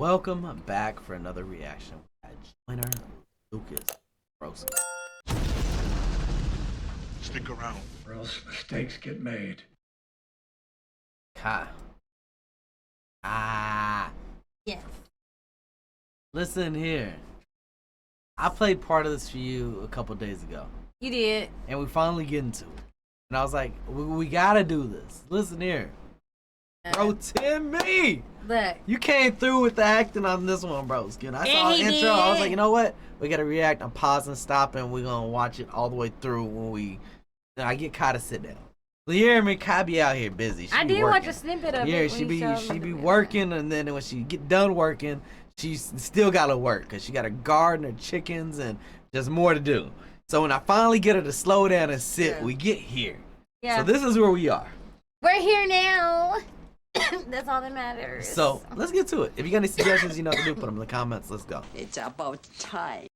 Welcome back for another reaction at Joyner Lucas. Broski. Stick around, or else mistakes get made. Yes. Listen here. I played part of this for you a couple days ago. You did. And we finally get into it. And I was like, we gotta do this. Listen here. Bro, Timmy! Look. You came through with the acting on this one, bro. I saw the intro. Did. I was like, you know what? We gotta react. I'm pausing, stopping. We're gonna watch it all the way through when I get Kai to sit down. You hear me? Kai be out here busy. I did watch a snippet of it. Yeah, she be working, and then when she get done working, she's still gotta work because she got a garden her chickens and there's more to do. So when I finally get her to slow down and sit, we get here. Yeah. So this is where we are. We're here now. That's all that matters. So let's get to it. If you got any suggestions, you know what to do. Put them in the comments. Let's go. It's about time.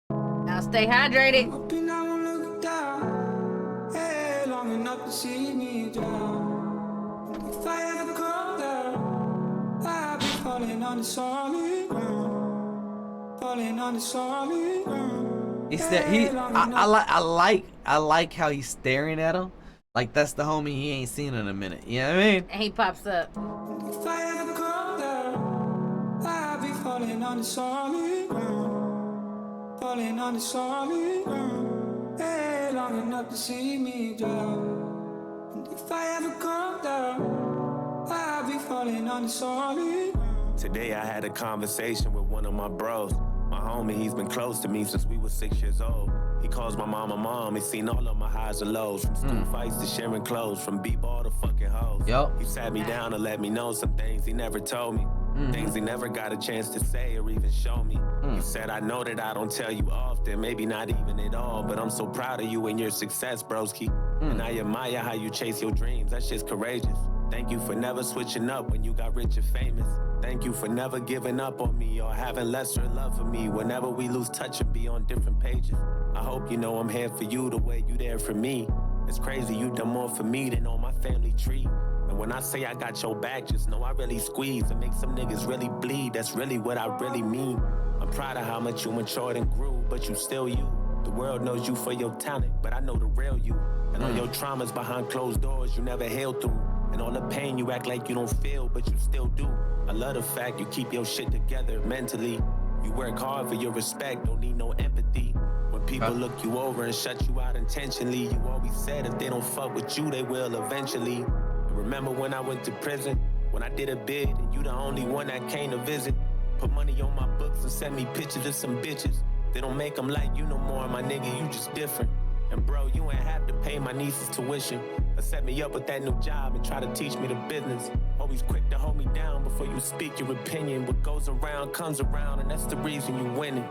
Now stay hydrated. Hoping I won't look down, hey, long enough to see me drown. If I ever come down, I'll be falling on the solid ground, falling on the solid ground. He said I like how he's staring at him. Like that's the homie he ain't seen in a minute. You know what I mean? And he pops up. If I ever come down, I'll be falling on the solid ground, falling on the solid ground. Hey, long enough to see me drown. And if I ever come down, I'll be falling on the solid ground. Today I had a conversation with one of my bros. My homie, he's been close to me since we were 6 years old. He calls my mama mom. He's seen all of my highs and lows. From school fights to sharing clothes. From b-ball to fucking hoes. Yup. He sat me down and let me know some things he never told me. Things he never got a chance to say or even show me. He said, I know that I don't tell you often, maybe not even at all, but I'm so proud of you and your success, broski. And I admire how you chase your dreams. That's just courageous. Thank you for never switching up when you got rich and famous. Thank you for never giving up on me or having lesser love for me whenever we lose touch and be on different pages. I hope you know I'm here for you the way you there for me. It's crazy you done more for me than on my family tree. And when I say I got your back, just know I really squeeze and make some niggas really bleed. That's really what I really mean. I'm proud of how much you matured and grew, but you still you. The world knows you for your talent, but I know the real you. And all your traumas behind closed doors you never healed through. And all the pain you act like you don't feel, but you still do. I love the fact you keep your shit together mentally. You work hard for your respect, don't need no empathy. When people look you over and shut you out intentionally, you always said if they don't fuck with you, they will eventually. And remember when I went to prison, when I did a bid, and you the only one that came to visit. Put money on my books and send me pictures of some bitches. They don't make them like you no more, my nigga, you just different. And bro, you ain't have to pay my niece's tuition or set me up with that new job and try to teach me the business. Always quick to hold me down before you speak your opinion. What goes around comes around, and that's the reason you winning.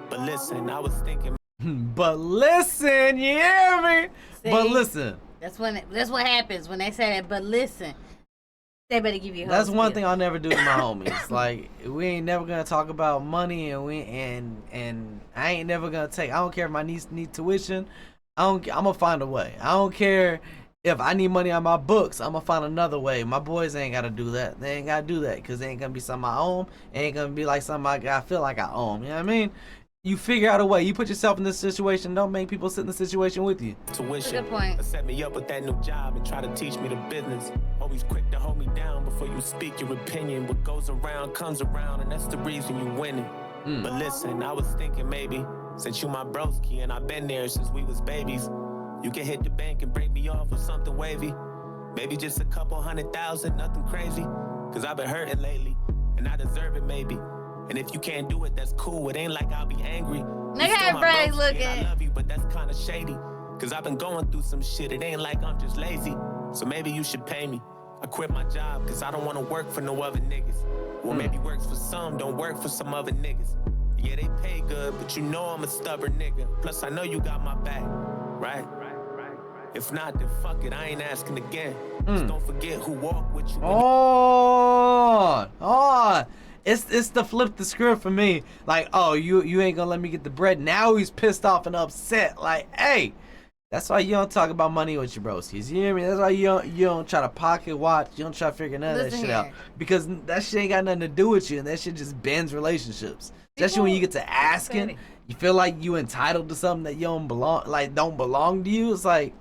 But listen, I was thinking. But listen, you hear me? See? But listen. That's what happens when they say that. But listen, they better give you. That's one thing I'll never do to my homies. Like we ain't never gonna talk about money, and I ain't never gonna take. I don't care if my niece need tuition. I'm gonna find a way. I don't care if I need money on my books. I'm gonna find another way. My boys ain't gotta do that. They ain't gotta do that because it ain't gonna be something I own. It ain't gonna be like something I feel like I own. You know what I mean? You figure out a way. You put yourself in this situation. Don't make people sit in the situation with you. Tuition. Good point. Set me up with that new job and try to teach me the business. Always quick to hold me down before you speak your opinion. What goes around comes around, and that's the reason you winning. But listen, I was thinking maybe since you my broski and I've been there since we was babies, you can hit the bank and break me off with something wavy. Maybe just a couple 100,000, nothing crazy. Cause I've been hurting lately, and I deserve it maybe. And if you can't do it, that's cool. It ain't like I'll be angry. Look how Brady looking. I love you, but that's kind of shady. Cause I've been going through some shit. It ain't like I'm just lazy. So maybe you should pay me. I quit my job cause I don't want to work for no other niggas. Well, maybe works for some, don't work for some other niggas. Yeah, they pay good, but you know I'm a stubborn nigga. Plus, I know you got my back, right? If not, then fuck it, I ain't asking again. Just don't forget who walked with you. It's the flip the script for me. Like, oh, you ain't gonna let me get the bread. Now he's pissed off and upset. Like, hey, That's why you don't talk about money with your broskies. You hear me? That's why you don't try to pocket watch. You don't try to figure none of that shit out. Because that shit ain't got nothing to do with you, and that shit just bends relationships. Especially when you get to asking, you feel like you entitled to something that you don't belong to you. It's like,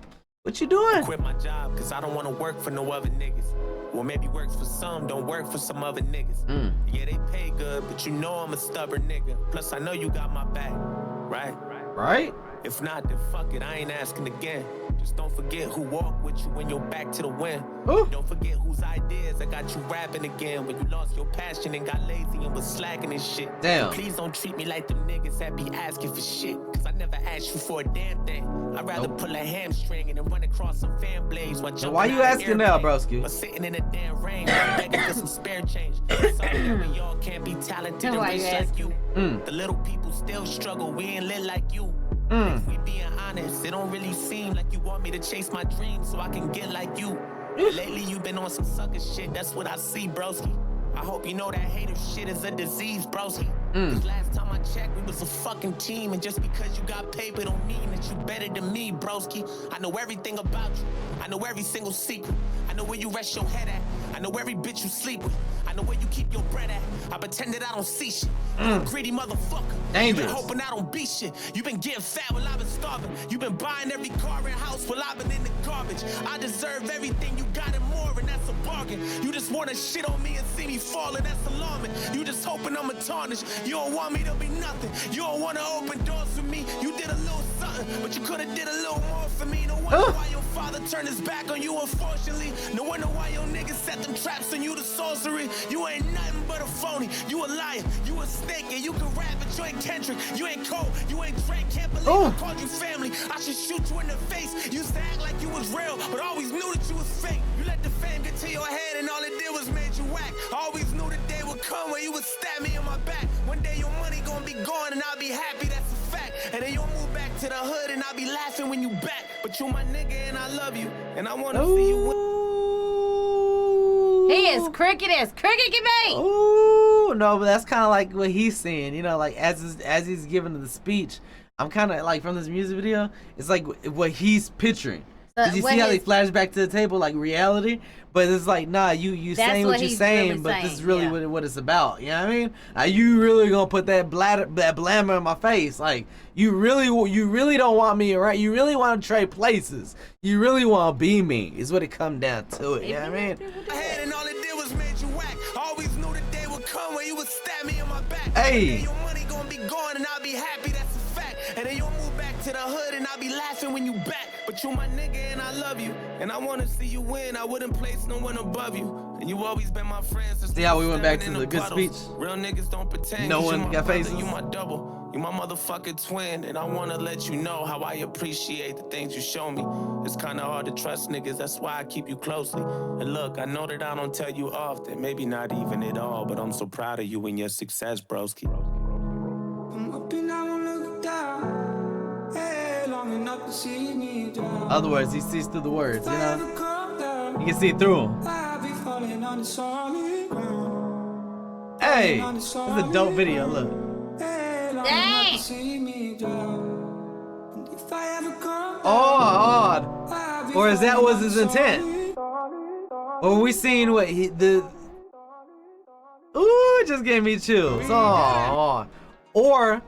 what you doing? I quit my job because I don't want to work for no other niggas. Well, maybe works for some, don't work for some other niggas. Yeah, they pay good, but you know I'm a stubborn nigga. Plus, I know you got my back, right? Right? If not, then fuck it, I ain't asking again. Just don't forget who walked with you when you're back to the wind. Don't forget whose ideas that got you rapping again. When you lost your passion and got lazy and was slacking and shit. Damn. Please don't treat me like them niggas that be asking for shit. Cause I never asked you for a damn thing. I'd rather pull a hamstring and then run across some fan blades while jumping Why you out of asking now, airplane. broski? Or sitting in a damn rain begging for some spare change. Sorry that we all can't be talented and Why you rich like you. Mm. The little people still struggle, we ain't lit like you. If we being honest, it don't really seem like you want me to chase my dreams so I can get like you. Lately you been on some sucker shit, that's what I see, broski. I hope you know that hater shit is a disease, broski. Cause last time I checked, we was a fucking team, and just because you got paper don't mean that you better than me, broski. I know everything about you. I know every single secret. I know where you rest your head at. I know every bitch you sleep with. I know where you keep your bread at. I pretend that I don't see shit. You a greedy motherfucker. Dangerous. You been hoping I don't be shit. You been getting fat while I've been starving. You been buying every car and house while I've been in the garbage. I deserve everything you got and more, and that's a bargain. You just wanna shit on me and see me falling, that's alarming. You just hoping I'ma tarnish. You don't want me to be nothing. You don't wanna open doors for me. You did a little something, but you could've did a little more for me. No wonder why your father turned his back on you, unfortunately. No wonder why your niggas set them traps on you to sorcery. You ain't nothing but a phony. You a liar. You a snake, and you can rap, but you ain't Kendrick. You ain't Cole. You ain't Drake. Can't believe I called you family. I should shoot you in the face. Used to act like you was real, but always knew that you was fake. You let the fame get to your head, and all it did was made you whack. I always knew the day would come where you would stab me in my back. One day your money gonna be gone, and I'll be happy, that's a fact. And then you'll move back to the hood, and I'll be laughing when you back. But you my nigga, and I love you, and I wanna see you win. He is cricket as cricket can be. Ooh, no, but that's kind of like what he's saying. You know, like as he's giving the speech, I'm kind of like from this music video. It's like what he's picturing. Cause you see how they flash back to the table like reality, but it's like nah, you saying what you're saying, really but this is really what it's about. You know what I mean? You really gonna put that blammer in my face? Like you really don't want me, right? You really want to trade places? You really want to be me? Is what it come down to it. You know what I mean? And all it did was made you whack. I always knew the day would come where you would stab me in my back. Hey. Your money gonna be gone, and I'll be happy. That's a fact. And then you'll move back to the hood, and I'll be laughing when you back. But you my nigga, and I love you, and I wanna see you win. I wouldn't place no one above you, and you always been my friend. See how we went back to the good speech? Real niggas don't pretend. No one got faces. You my double. You my motherfucking twin, and I wanna let you know how I appreciate the things you show me. It's kinda hard to trust niggas, that's why I keep you closely. And look, I know that I don't tell you often, maybe not even at all, but I'm so proud of you and your success, broski. I'm up and I won't look down. Hey, long enough to see me drown. Other words, he sees through the words. You If I ever know, come down, you can see through them. I'll be falling on the solid ground. Hey, this is a dope video. Look. Hey, long Dang. enough to see me drown. And if I ever come down, Oh, I'll be or is that falling was on his the intent? solid. Or we seen what Ooh, it just gave me chills. Oh. Or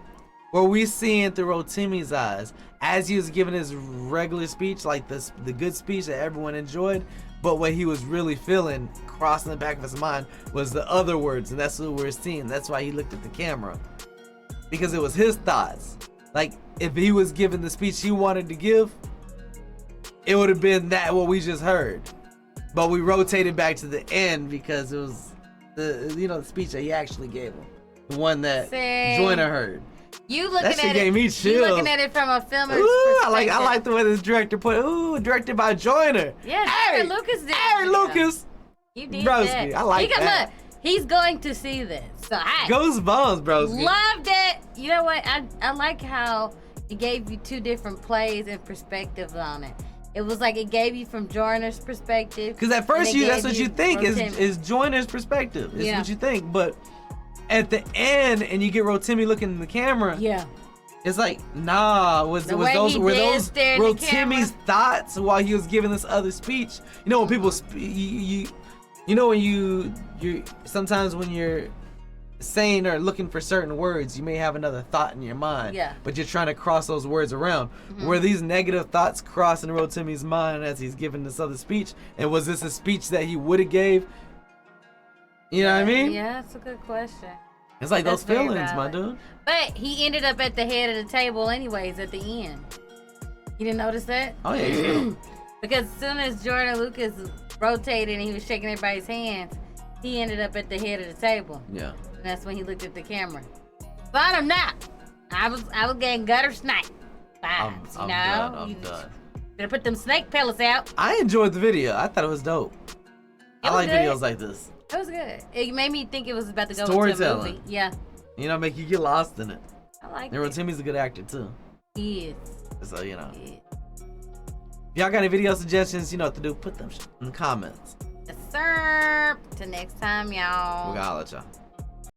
were we seeing through Rotimi's eyes as he was giving his regular speech, like the good speech that everyone enjoyed, but what he was really feeling, crossing the back of his mind, was the other words, and that's what we're seeing. That's why he looked at the camera, because it was his thoughts. Like if he was giving the speech he wanted to give, it would have been that what we just heard. But we rotated back to the end because it was the speech that he actually gave him, the one that Joyner heard. You looking That shit at gave it? me You chills. looking at it from a filmer's Ooh, perspective? I like the way this director put it. Ooh, directed by Joyner. Yeah, Hey, Lucas did. Hey, Lucas. You did Broski, that. I like that. Look, he's going to see this. So I Goosebumps, broski. loved it. You know what? I like how it gave you two different plays and perspectives on it. It was like it gave you from Joyner's perspective. Because at first that's what you think Rotimi. is Joyner's perspective. Is Yeah. what you think. But at the end, and you get Rotimi looking in the camera, Yeah. It's like, nah, were way those he were did those stare in the real Timmy's thoughts while he was giving this other speech? You know when people you know when you sometimes when you're saying or looking for certain words, you may have another thought in your mind. Yeah. But you're trying to cross those words around. Were these negative thoughts crossing real Timmy's mind as he's giving this other speech? And was this a speech that he would have gave? You know what I mean? Yeah, that's a good question. It's like That's those very feelings, my valid. dude. But he ended up at the head of the table anyways at the end. You didn't notice that? Oh yeah, yeah. Because as soon as Joyner Lucas rotated and he was shaking everybody's hands, he ended up at the head of the table. Yeah. And that's when he looked at the camera. Find him now. I was getting gutter snake vibes, I'm you know? done. I'm You done. Better put them snake pellets out. I enjoyed the video. I thought it was dope. I was like good. videos like this. It was good. It made me think it was about to go into a Storytelling. movie. Yeah, You know, make you get lost in it. I like And Real it. Timmy's a good actor too. He is. So you know, He is. if y'all got any video suggestions, you know what to do. Put them in the comments. Yes, sir. Till next time, y'all. We'll holla at y'all.